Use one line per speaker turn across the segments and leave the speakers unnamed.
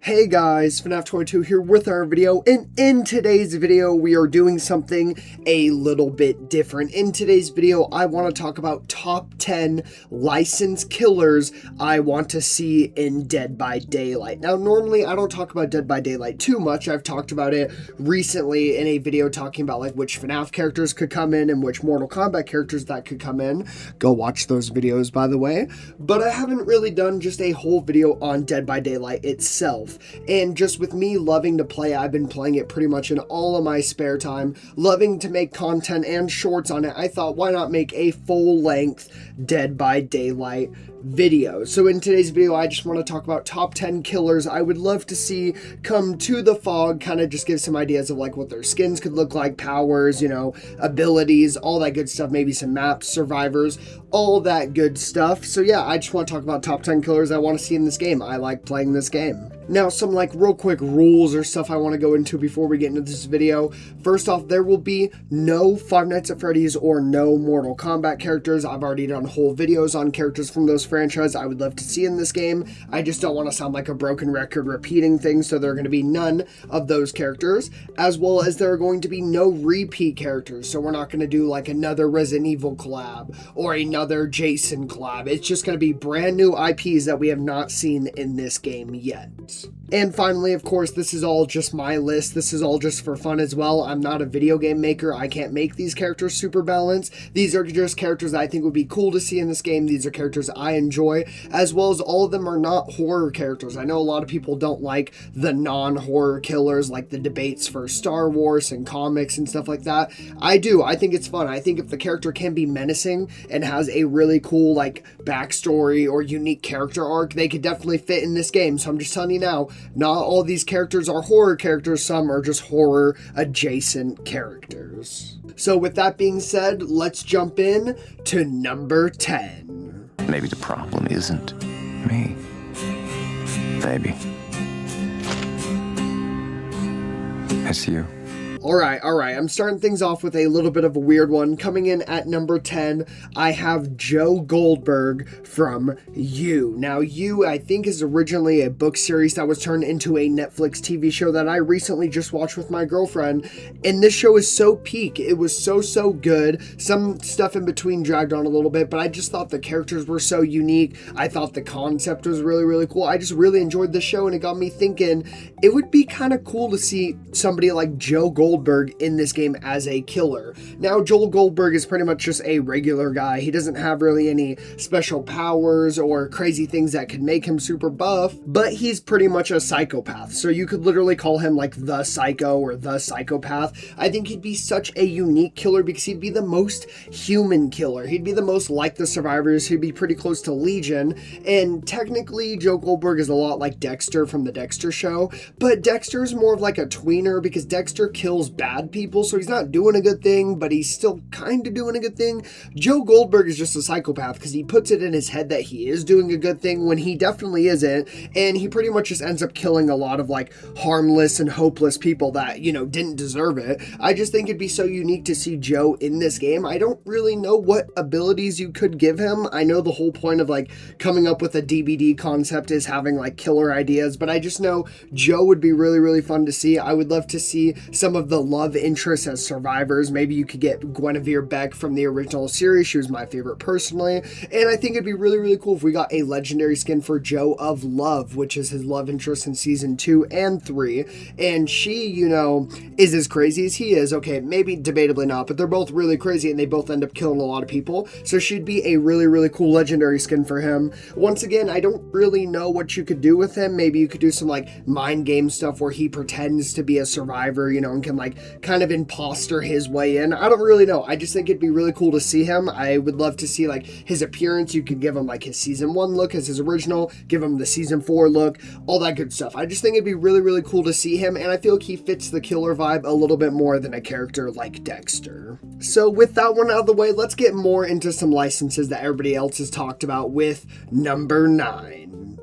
Hey guys, FNAF22 here with our video, and in today's video we are doing something a little bit different. In today's video I want to talk about top 10 licensed killers I want to see in Dead by Daylight. Now normally I don't talk about Dead by Daylight too much. I've talked about it recently in a video talking about like which FNAF characters could come in and which Mortal Kombat characters that could come in. Go watch those videos by the way. But I haven't really done just a whole video on Dead by Daylight itself. And just with me loving to play, I've been playing it pretty much in all of my spare time, loving to make content and shorts on it. I thought, why not make a full-length Dead by Daylight video? So in today's video, I just want to talk about top 10 killers I would love to see come to the fog, kind of just give some ideas of like what their skins could look like, powers, you know, abilities, all that good stuff, maybe some maps, survivors, all that good stuff. So yeah, I just want to talk about top 10 killers I want to see in this game. I like playing this game. Now, some like real quick rules or stuff I want to go into before we get into this video. First off, there will be no Five Nights at Freddy's or no Mortal Kombat characters. I've already done whole videos on characters from those franchises I would love to see in this game. I just don't want to sound like a broken record repeating things, so there are going to be none of those characters, as well as there are going to be no repeat characters. So we're not going to do like another Resident Evil collab or another Jason collab. It's just going to be brand new IPs that we have not seen in this game yet. And finally, of course, this is all just my list. This is all just for fun as well. I'm not a video game maker. I can't make these characters super balanced. These are just characters that I think would be cool to see in this game. These are characters I enjoy, as well as all of them are not horror characters. I know a lot of people don't like the non-horror killers, like the debates for Star Wars and comics and stuff like that. I do. I think it's fun. I think if the character can be menacing and has a really cool like backstory or unique character arc, they could definitely fit in this game. So I'm just telling you now, not all these characters are horror characters, some are just horror adjacent characters. So with that being said, let's jump in to number 10.
Maybe the problem isn't me. Maybe it's you.
All right. I'm starting things off with a little bit of a weird one. Coming in at number 10, I have Joe Goldberg from You. Now, You, I think, is originally a book series that was turned into a Netflix TV show that I recently just watched with my girlfriend. And this show is so peak. It was so good. Some stuff in between dragged on a little bit, but I just thought the characters were so unique. I thought the concept was really cool. I just really enjoyed the show, and it got me thinking it would be kind of cool to see somebody like Joe Goldberg in this game as a killer. Now, Joel Goldberg is pretty much just a regular guy. He doesn't have really any special powers or crazy things that could make him super buff, but he's pretty much a psychopath. So you could literally call him like the psycho or the psychopath. I think he'd be such a unique killer because he'd be the most human killer. He'd be the most like the survivors. He'd be pretty close to Legion. And technically, Joe Goldberg is a lot like Dexter from the Dexter show, but Dexter is more of like a tweener because Dexter kills bad people, so he's not doing a good thing, but he's still kind of doing a good thing. Joe Goldberg is just a psychopath because he puts it in his head that he is doing a good thing when he definitely isn't, and he pretty much just ends up killing a lot of like harmless and hopeless people that, you know, didn't deserve it. I just think it'd be so unique to see Joe in this game. I don't really know what abilities you could give him. I know the whole point of like coming up with a DVD concept is having like killer ideas, but I just know Joe would be really fun to see. I would love to see some of the love interests as survivors. Maybe you could get Guinevere Beck from the original series. She was my favorite personally. And I think it'd be really cool if we got a legendary skin for Joe of Love, which is his love interest in season 2 and 3. And she, you know, is as crazy as he is. Okay, maybe debatably not, but they're both really crazy and they both end up killing a lot of people. So she'd be a really cool legendary skin for him. Once again, I don't really know what you could do with him. Maybe you could do some like mind game stuff where he pretends to be a survivor, you know, and can like kind of imposter his way in. I don't really know. I just think it'd be really cool to see him. I would love to see like his appearance. You could give him like his season 1 look as his original, give him the season 4 look, all that good stuff. I just think it'd be really cool to see him, and I feel like he fits the killer vibe a little bit more than a character like Dexter. So with that one out of the way, let's get more into some licenses that everybody else has talked about with number 9.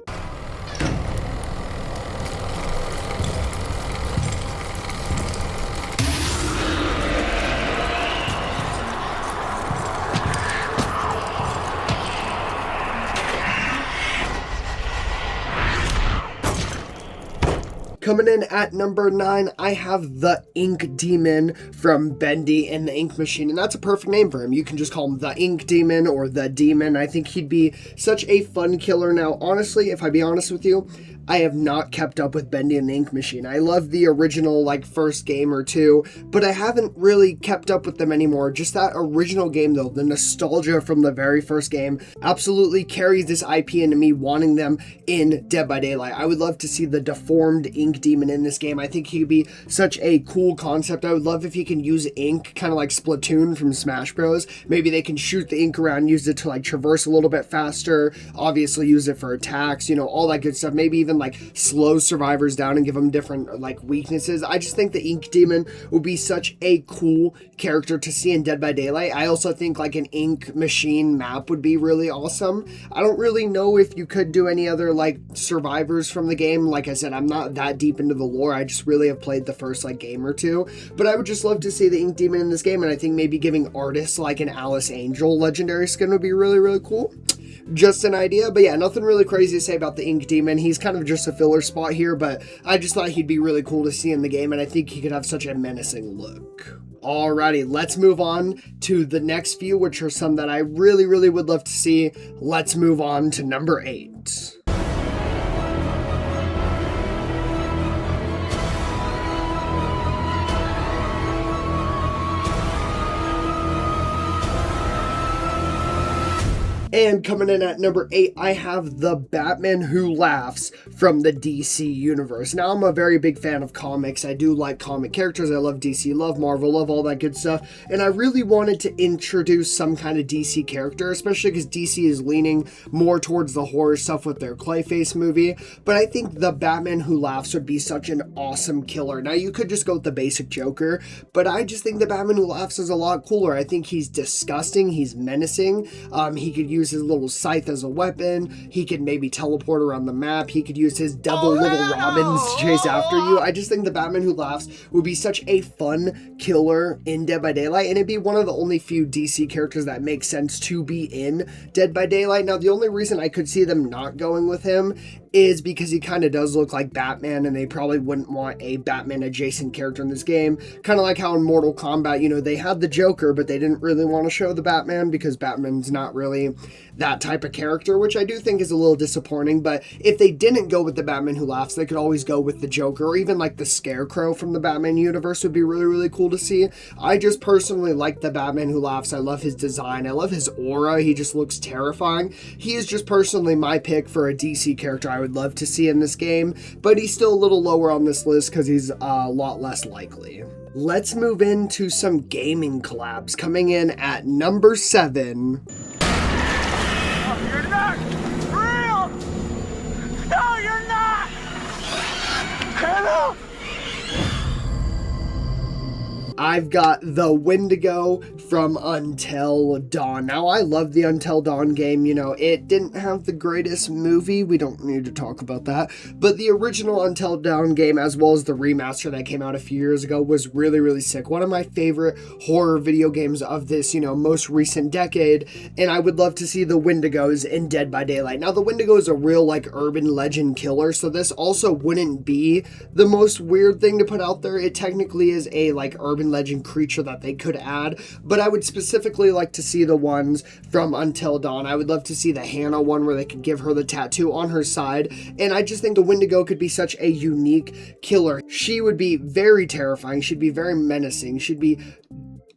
Coming in at number 9, I have the Ink Demon from Bendy and the Ink Machine, and that's a perfect name for him. You can just call him the Ink Demon or the Demon. I think he'd be such a fun killer. Now, honestly, if I be honest with you, I have not kept up with Bendy and the Ink Machine. I love the original, like, first game or two, but I haven't really kept up with them anymore. Just that original game, though, the nostalgia from the very first game absolutely carries this IP into me wanting them in Dead by Daylight. I would love to see the deformed Ink Demon in this game. I think he'd be such a cool concept. I would love if he can use ink, kind of like Splatoon from Smash Bros. Maybe they can shoot the ink around, use it to, like, traverse a little bit faster, obviously use it for attacks, you know, all that good stuff. Maybe even like slow survivors down and give them different like weaknesses. I just think the Ink Demon would be such a cool character to see in Dead by Daylight. I also think like an Ink Machine map would be really awesome. I don't really know if you could do any other like survivors from the game. Like I said, I'm not that deep into the lore. I just really have played the first like game or two, but I would just love to see the Ink Demon in this game, and I think maybe giving artists like an Alice Angel legendary skin would be really, really cool. Just an idea, but yeah, nothing really crazy to say about the Ink Demon. He's kind of just a filler spot here, but I just thought he'd be really cool to see in the game, and I think he could have such a menacing look. Alrighty, let's move on to the next few, which are some that I really, really would love to see. Let's move on to number 8. And coming in at number 8, I have the Batman Who Laughs from the DC universe. Now, I'm a very big fan of comics. I do like comic characters. I love DC, love Marvel, love all that good stuff. And I really wanted to introduce some kind of DC character, especially because DC is leaning more towards the horror stuff with their Clayface movie. But I think the Batman Who Laughs would be such an awesome killer. Now, you could just go with the basic Joker, but I just think the Batman Who Laughs is a lot cooler. I think he's disgusting. He's menacing. He could use his little scythe as a weapon. He could maybe teleport around the map. He could use his devil little robins to chase after you. I just think the Batman Who Laughs would be such a fun killer in Dead by Daylight, and it'd be one of the only few DC characters that makes sense to be in Dead by Daylight. Now, the only reason I could see them not going with him is because he kind of does look like Batman, and they probably wouldn't want a Batman adjacent character in this game. Kind of like how in Mortal Kombat, you know, they had the Joker, but they didn't really want to show the Batman because Batman's not really that type of character, which I do think is a little disappointing. But if they didn't go with the Batman Who Laughs, they could always go with the Joker, or even like the Scarecrow from the Batman universe would be really, really cool to see. I just personally like the Batman Who Laughs. I love his design. I love his aura. He just looks terrifying. He is just personally my pick for a DC character I would love to see in this game, but he's still a little lower on this list because he's a lot less likely. Let's move into some gaming collabs. Coming in at number 7.
Oh, you're not real! No, you're not! Hello!
I've got the Wendigo from Until Dawn. Now, I love the Until Dawn game. You know, it didn't have the greatest movie. We don't need to talk about that. But the original Until Dawn game, as well as the remaster that came out a few years ago, was really, really sick. One of my favorite horror video games of this, you know, most recent decade. And I would love to see the Wendigos in Dead by Daylight. Now, the Wendigo is a real, like, urban legend killer. So this also wouldn't be the most weird thing to put out there. It technically is a, like, urban legend creature that they could add, but I would specifically like to see the ones from Until Dawn. I would love to see the Hannah one where they could give her the tattoo on her side, and I just think the Wendigo could be such a unique killer. She would be very terrifying. She'd be very menacing. She'd be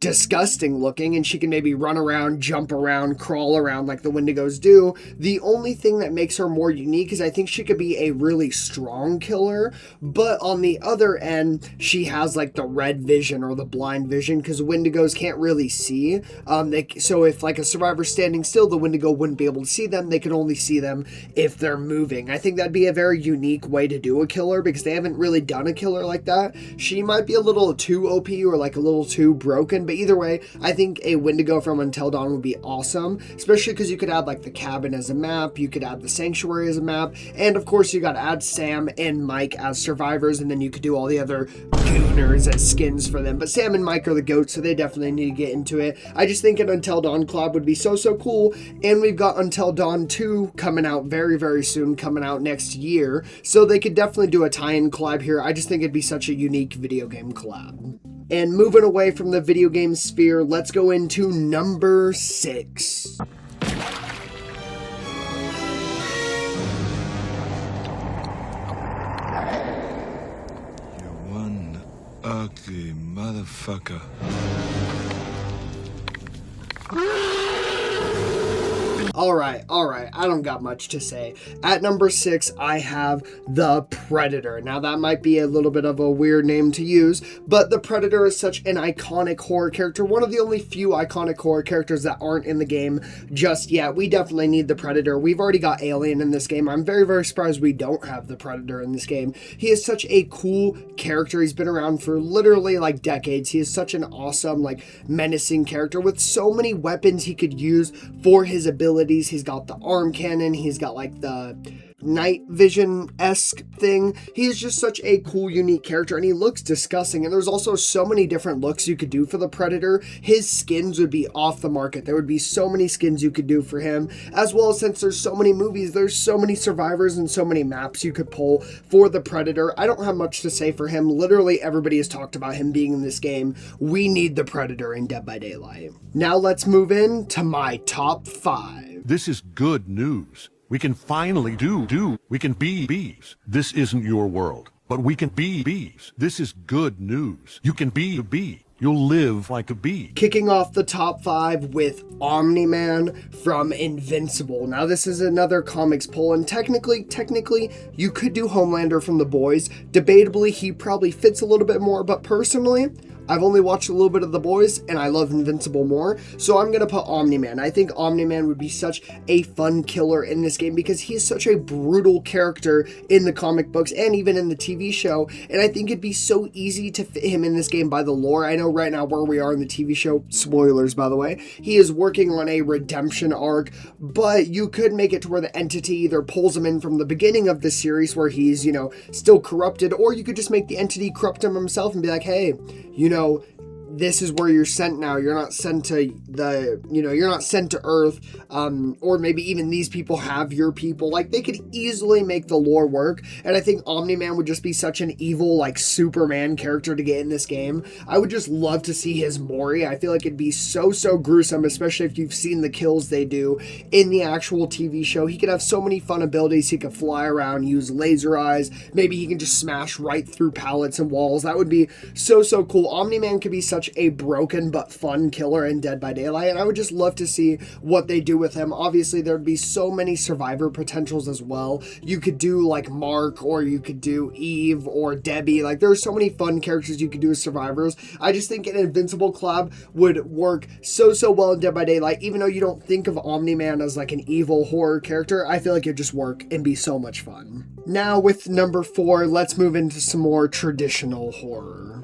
disgusting looking, and she can maybe run around, jump around, crawl around like the Wendigos do. The only thing that makes her more unique is I think she could be a really strong killer, but on the other end, she has like the red vision or the blind vision because Wendigos can't really see. So if like a survivor's standing still, the Wendigo wouldn't be able to see them. They could only see them if they're moving. I think that'd be a very unique way to do a killer because they haven't really done a killer like that. She might be a little too OP or like a little too broken, but But either way, I think a Wendigo from Until Dawn would be awesome, especially because you could add like the cabin as a map, you could add the sanctuary as a map, and of course you got to add Sam and Mike as survivors, and then you could do all the other gooners as skins for them. But Sam and Mike are the goats, so they definitely need to get into it. I just think an Until Dawn collab would be so cool, and we've got Until Dawn 2 coming out very soon, coming out next year, so they could definitely do a tie-in collab here. I just think it'd be such a unique video game collab. And moving away from the video game sphere, let's go into number 6.
You one ugly motherfucker.
Alright, I don't got much to say. At number 6, I have The Predator. Now, that might be a little bit of a weird name to use, but The Predator is such an iconic horror character, one of the only few iconic horror characters that aren't in the game just yet. We definitely need The Predator. We've already got Alien in this game. I'm very surprised we don't have The Predator in this game. He is such a cool character. He's been around for literally like decades. He is such an awesome, like, menacing character with so many weapons he could use for his abilities. He's got the arm cannon, he's got like the night vision-esque thing. He's just such a cool, unique character, and he looks disgusting. And there's also so many different looks you could do for the Predator. His skins would be off the market. There would be so many skins you could do for him, as well as, since there's so many movies, there's so many survivors and so many maps you could pull for the Predator. I don't have much to say for him. Literally everybody has talked about him being in this game. We need the Predator in Dead by Daylight. Now let's move in to my top 5.
This is good news. We can finally we can be bees. This isn't your world, but we can be bees. This is good news. You can be a bee. You'll live like a bee.
Kicking off the top 5 with Omni-Man from Invincible. Now, this is another comics pull, and technically, you could do Homelander from The Boys. Debatably, he probably fits a little bit more, but personally, I've only watched a little bit of The Boys, and I love Invincible more, so I'm going to put Omni-Man. I think Omni-Man would be such a fun killer in this game because he's such a brutal character in the comic books and even in the TV show, and I think it'd be so easy to fit him in this game by the lore. I know right now where we are in the TV show, spoilers by the way, he is working on a redemption arc, but you could make it to where the entity either pulls him in from the beginning of the series where he's, still corrupted, or you could just make the entity corrupt him himself and be like, hey, this is where you're sent now. You're not sent to you're not sent to Earth, or maybe even these people have your people. Like, they could easily make the lore work, and I think Omni-Man would just be such an evil, like, Superman character to get in this game. I would just love to see his Mori. I feel like it'd be so gruesome, especially if you've seen the kills they do in the actual TV show. He could have so many fun abilities. He could fly around, use laser eyes. Maybe he can just smash right through pallets and walls. That would be so cool. Omni-Man could be such a broken but fun killer in Dead by Daylight, and I would just love to see what they do with him. Obviously, there'd be so many survivor potentials as well. You could do like Mark, or you could do Eve or Debbie. Like, there's so many fun characters you could do as survivors. I just think an Invincible collab would work so well in Dead by Daylight. Even though you don't think of Omni-Man as like an evil horror character, I feel like it'd just work and be so much fun. Now with number 4, let's move into some more traditional horror.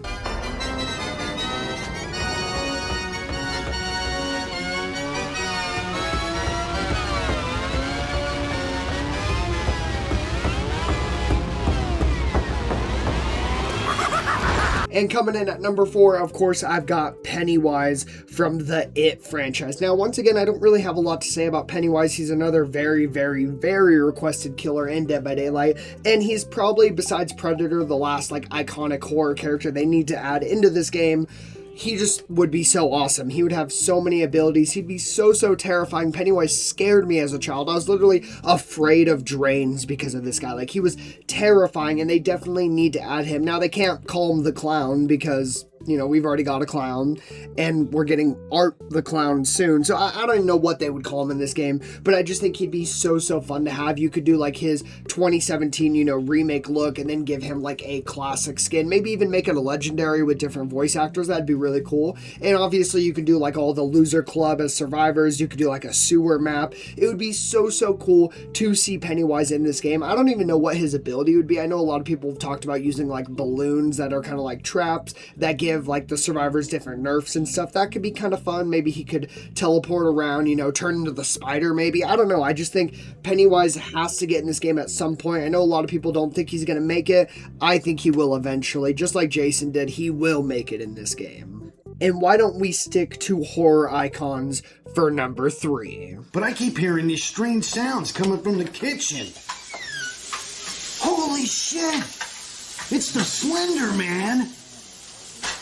And coming in at number 4, of course, I've got Pennywise from the It franchise. Now, once again, I don't really have a lot to say about Pennywise. He's another very requested killer in Dead by Daylight, and he's probably, besides Predator, the last, like, iconic horror character they need to add into this game. He just would be so awesome. He would have so many abilities. He'd be so terrifying. Pennywise scared me as a child. I was literally afraid of drains because of this guy. Like, he was terrifying, and they definitely need to add him. Now, they can't call him the Clown because, we've already got a clown, and we're getting Art the Clown soon. So I don't even know what they would call him in this game, but I just think he'd be so fun to have. You could do like his 2017, remake look, and then give him like a classic skin. Maybe even make it a legendary with different voice actors. That'd be really cool. And obviously you could do like all the Loser Club as survivors. You could do like a sewer map. It would be so cool to see Pennywise in this game. I don't even know what his ability would be. I know a lot of people have talked about using like balloons that are kind of like traps that give give like the survivors different nerfs and stuff. That could be kind of fun. Maybe he could teleport around, you know, turn into the spider maybe. I don't know. I just think Pennywise has to get in this game at some point. I know a lot of people don't think he's going to make it. I think he will eventually. Just like Jason did, he will make it in this game. And why don't we stick to horror icons for number 3?
But I keep hearing these strange sounds coming from the kitchen. Holy shit! It's the Slender Man!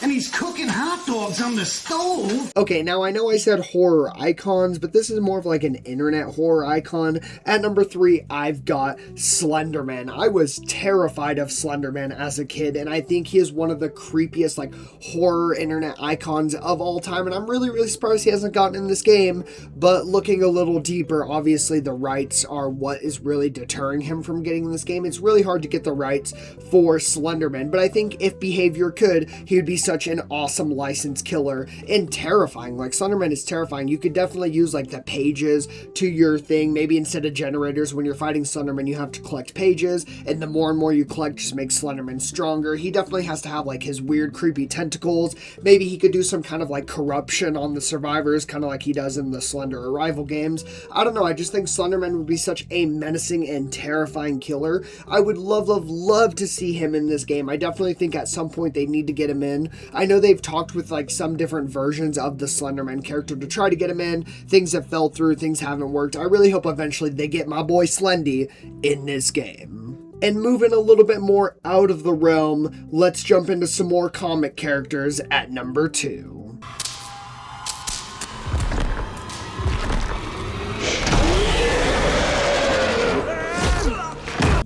And he's cooking hot dogs on the stove!
Okay, now I know I said horror icons, but this is more of like an internet horror icon. At number 3, I've got Slenderman. I was terrified of Slenderman as a kid, and I think he is one of the creepiest like horror internet icons of all time, and I'm really, really surprised he hasn't gotten in this game. But looking a little deeper, obviously the rights are what is really deterring him from getting in this game. It's really hard to get the rights for Slenderman, but I think if behavior could, he would be such an awesome licensed killer and terrifying. Like, Slenderman is terrifying. You could definitely use like the pages to your thing. Maybe instead of generators, when you're fighting Slenderman, you have to collect pages, and the more and more you collect just makes Slenderman stronger. He definitely has to have like his weird creepy tentacles. Maybe he could do some kind of like corruption on the survivors, kind of like he does in the Slender Arrival games. I don't know. I just think Slenderman would be such a menacing and terrifying killer. I would love to see him in this game. I definitely think at some point they need to get him in. I know they've talked with like some different versions of the Slenderman character to try to get him in. Things have fell through, things haven't worked. I really hope eventually they get my boy Slendy in this game. And moving a little bit more out of the realm, let's jump into some more comic characters at number 2.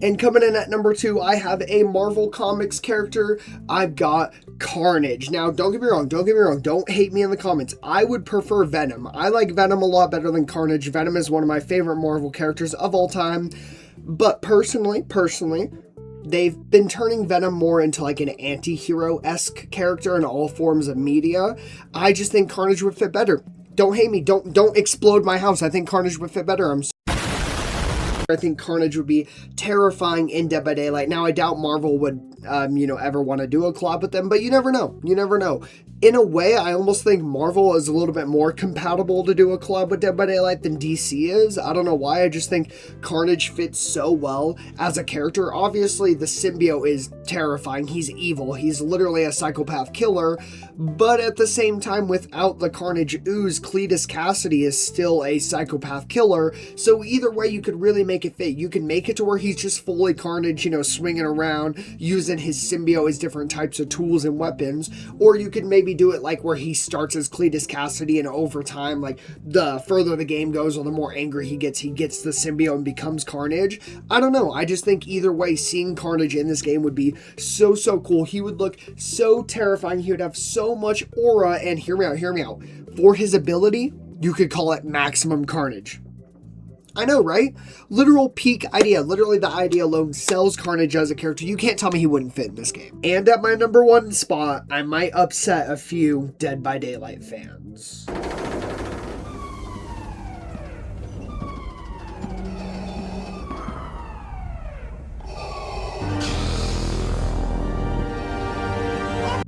And coming in at number 2, I have a Marvel Comics character. I've got Carnage. Now, don't get me wrong, don't hate me in the comments. I would prefer Venom. I like Venom a lot better than Carnage. Venom is one of my favorite Marvel characters of all time. But personally, they've been turning Venom more into like an anti-hero-esque character in all forms of media. I just think Carnage would fit better. Don't hate me, don't explode my house. I think Carnage would fit better. I think Carnage would be terrifying in Dead by Daylight. Now, I doubt Marvel would, ever want to do a collab with them, but you never know. You never know. In a way, I almost think Marvel is a little bit more compatible to do a collab with Dead by Daylight than DC is. I don't know why. I just think Carnage fits so well as a character. Obviously, the symbiote is terrifying. He's evil. He's literally a psychopath killer. But at the same time, without the Carnage ooze, Cletus Cassidy is still a psychopath killer. So either way, you could really make it fit. You can make it to where he's just fully Carnage, swinging around, using his symbiote as different types of tools and weapons. Or you could maybe do it like where he starts as Cletus Cassidy, and over time, like the further the game goes or the more angry he gets the symbiote and becomes Carnage. I don't know. I just think either way, seeing Carnage in this game would be so cool. He would look so terrifying. He would have so much aura, and hear me out. For his ability, you could call it maximum Carnage. I know, right? Literal peak idea. Literally the idea alone sells Carnage as a character. You can't tell me he wouldn't fit in this game. And at my number 1 spot, I might upset a few Dead by Daylight fans.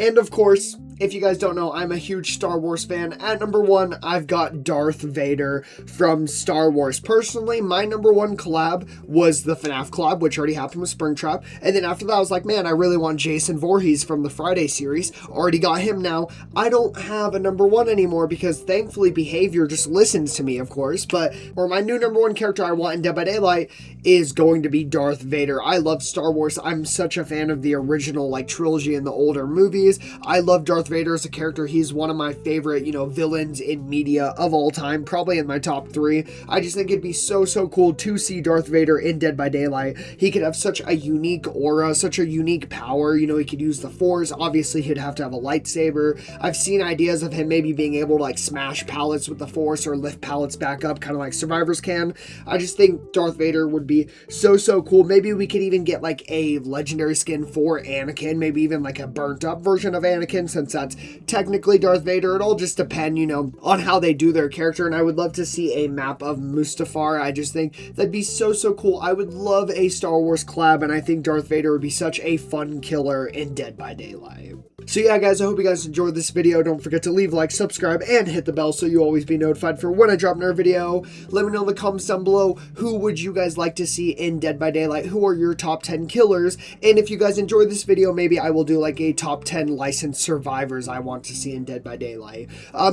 And of course, if you guys don't know, I'm a huge Star Wars fan. At number 1, I've got Darth Vader from Star Wars. Personally, my number 1 collab was the FNAF collab, which already happened with Springtrap. And then after that, I was like, man, I really want Jason Voorhees from the Friday series. Already got him now. I don't have a number 1 anymore because thankfully Behavior just listens to me, of course. But my new number 1 character I want in Dead by Daylight is going to be Darth Vader. I love Star Wars. I'm such a fan of the original trilogy and the older movies. I love Darth Vader as a character. He's one of my favorite, villains in media of all time, probably in my top 3. I just think it'd be so cool to see Darth Vader in Dead by Daylight. He could have such a unique aura, such a unique power. He could use the Force. Obviously, he'd have to have a lightsaber. I've seen ideas of him maybe being able to smash pallets with the Force or lift pallets back up, kind of like survivors can. I just think Darth Vader would be so cool. Maybe we could even get a legendary skin for Anakin, maybe even a burnt up version of Anakin, since that's technically Darth Vader. It all just depends, you know, on how they do their character, and I would love to see a map of Mustafar. I just think that'd be so cool. I would love a Star Wars collab, and I think Darth Vader would be such a fun killer in Dead by Daylight. So yeah, guys, I hope you guys enjoyed this video. Don't forget to leave a like, subscribe, and hit the bell so you always be notified for when I drop another video. Let me know in the comments down below, who would you guys like to see in Dead by Daylight? Who are your top 10 killers? And if you guys enjoyed this video, maybe I will do like a top 10 licensed survivors I want to see in Dead by Daylight.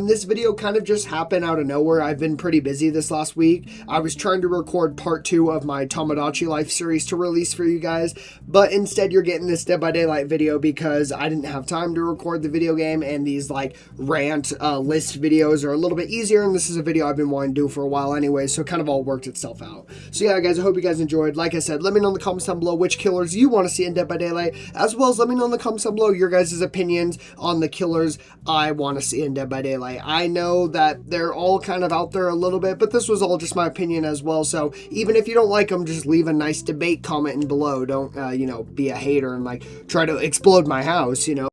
This video kind of just happened out of nowhere. I've been pretty busy this last week. I was trying to record part 2 of my Tomodachi Life series to release for you guys, but instead you're getting this Dead by Daylight video because I didn't have time to record the video game, and these like rant list videos are a little bit easier, and this is a video I've been wanting to do for a while anyway, so it kind of all worked itself out. So yeah, guys, I hope you guys enjoyed. Like I said, let me know in the comments down below which killers you want to see in Dead by Daylight, as well as let me know in the comments down below your guys' opinions on the killers I want to see in Dead by Daylight. I know that they're all kind of out there a little bit, but this was all just my opinion as well, so even if you don't like them, just leave a nice debate comment below. Don't, you know, be a hater and like try to explode my house, you know.